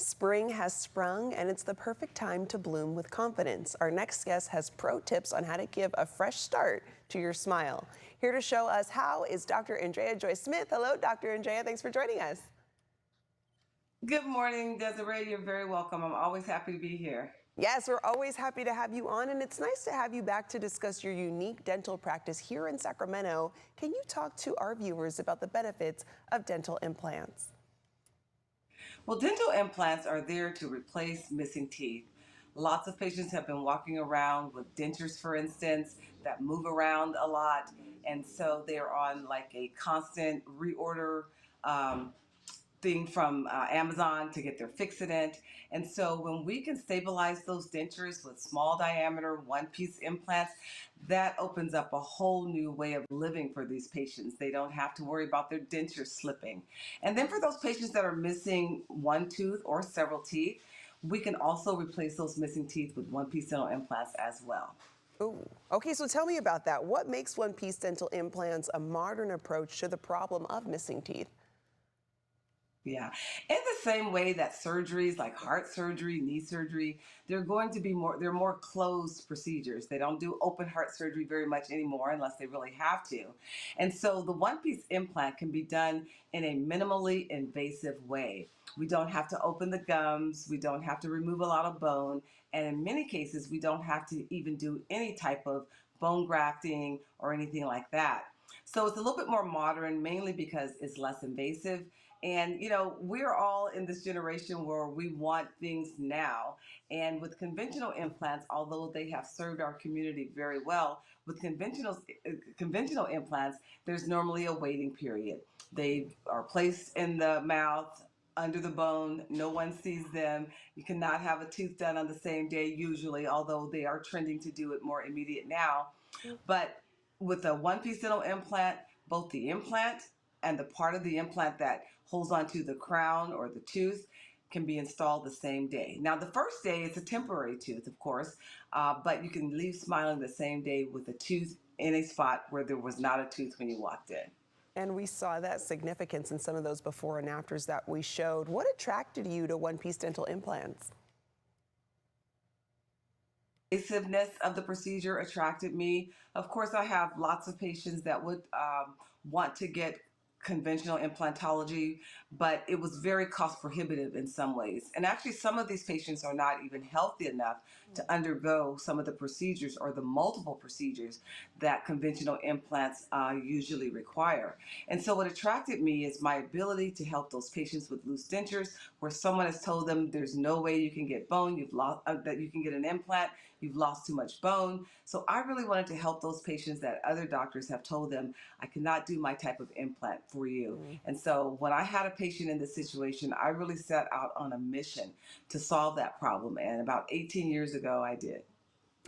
Spring has sprung, and it's the perfect time to bloom with confidence. Our next guest has pro tips on how to give a fresh start to your smile. Here to show us how is Dr. Andrea Joy Smith. Hello, Dr. Andrea. Thanks for joining us. Good morning, Desiree. You're very welcome. I'm always happy to be here. Yes, we're always happy to have you on, and it's nice to have you back to discuss your unique dental practice here in Sacramento. Can you talk to our viewers about the benefits of dental implants? Well, dental implants are there to replace missing teeth. Lots of patients have been walking around with dentures, for instance, that move around a lot. And so they're on like a constant reorder um, thing from Amazon to get their fixodent. And so when we can stabilize those dentures with small diameter one piece implants, that opens up a whole new way of living for these patients. They don't have to worry about their dentures slipping. And then for those patients that are missing one tooth or several teeth, we can also replace those missing teeth with one piece dental implants as well. Ooh. Okay, so tell me about that. What makes one-piece dental implants a modern approach to the problem of missing teeth? Yeah. In the same way that surgeries like heart surgery, knee surgery, they're more closed procedures. They don't do open heart surgery very much anymore unless they really have to. And so the one piece implant can be done in a minimally invasive way. We don't have to open the gums, we don't have to remove a lot of bone, and in many cases, we don't have to even do any type of bone grafting or anything like that. So it's a little bit more modern, mainly because it's less invasive. And, we're all in this generation where we want things now. And with conventional implants, although they have served our community very well, with conventional implants, there's normally a waiting period. They are placed in the mouth, under the bone. No one sees them. You cannot have a tooth done on the same day usually, although they are trending to do it more immediate now. But with a one piece dental implant, both the implant and the part of the implant that holds onto the crown or the tooth can be installed the same day. Now, the first day it's a temporary tooth, of course, but you can leave smiling the same day with a tooth in a spot where there was not a tooth when you walked in. And we saw that significance in some of those before and afters that we showed. What attracted you to one-piece dental implants? Invasiveness of the procedure attracted me. Of course, I have lots of patients that would want to get conventional implantology, but it was very cost prohibitive in some ways. And actually, some of these patients are not even healthy enough to undergo some of the procedures or the multiple procedures that conventional implants usually require. And so, what attracted me is my ability to help those patients with loose dentures, where someone has told them there's no way you can get bone, you've lost that you can get an implant, you've lost too much bone. So I really wanted to help those patients that other doctors have told them, I cannot do my type of implant for you. And so when I had a patient in this situation, I really set out on a mission to solve that problem. And about 18 years ago, I did.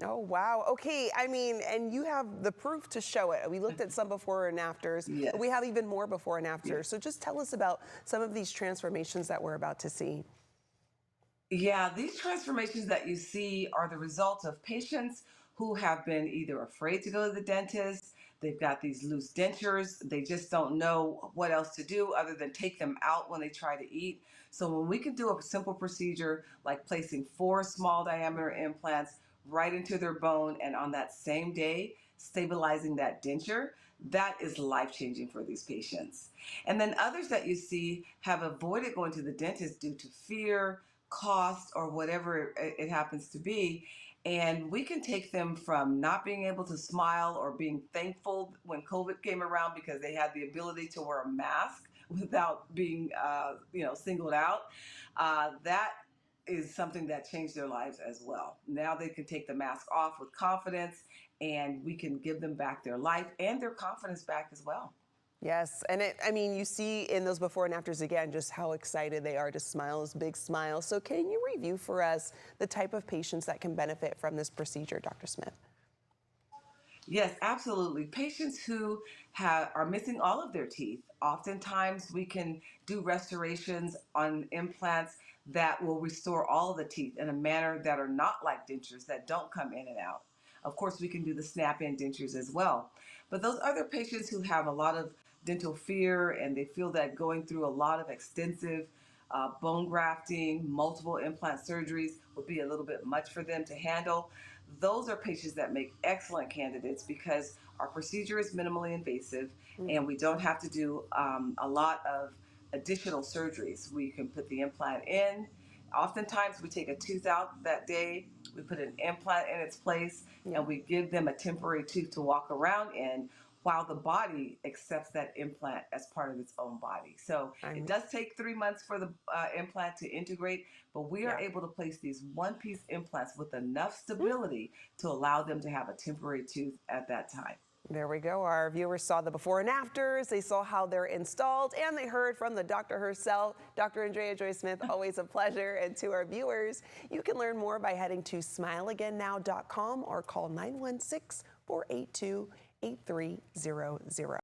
Oh, wow. Okay. I mean, and you have the proof to show it. We looked at some before and afters, but we Yes. have even more before and afters. Yes. So just tell us about some of these transformations that we're about to see. Yeah, these transformations that you see are the result of patients who have been either afraid to go to the dentist, they've got these loose dentures, they just don't know what else to do other than take them out when they try to eat. So when we can do a simple procedure like placing four small diameter implants right into their bone and on that same day stabilizing that denture, that is life changing for these patients. And then others that you see have avoided going to the dentist due to fear, cost, or whatever it happens to be. And we can take them from not being able to smile or being thankful when COVID came around because they had the ability to wear a mask without being, singled out. That is something that changed their lives as well. Now they can take the mask off with confidence, and we can give them back their life and their confidence back as well. Yes, and I mean, you see in those before and afters again just how excited they are to smile, those big smiles. So can you review for us the type of patients that can benefit from this procedure, Dr. Smith? Yes, absolutely. Patients who are missing all of their teeth, oftentimes we can do restorations on implants that will restore all of the teeth in a manner that are not like dentures that don't come in and out. Of course, we can do the snap-in dentures as well. But those other patients who have a lot of dental fear and they feel that going through a lot of extensive Bone grafting, multiple implant surgeries would be a little bit much for them to handle. Those are patients that make excellent candidates because our procedure is minimally invasive and we don't have to do a lot of additional surgeries. We can put the implant in. Oftentimes, we take a tooth out that day, we put an implant in its place, Yeah. and we give them a temporary tooth to walk around in while the body accepts that implant as part of its own body. So it I'm does take 3 months for the implant to integrate, but we are yeah. able to place these one piece implants with enough stability to allow them to have a temporary tooth at that time. There we go. Our viewers saw the before and afters. They saw how they're installed, and they heard from the doctor herself, Dr. Andrea Joy Smith. Always a pleasure. And to our viewers, you can learn more by heading to smileagainnow.com or call 916-482-8300.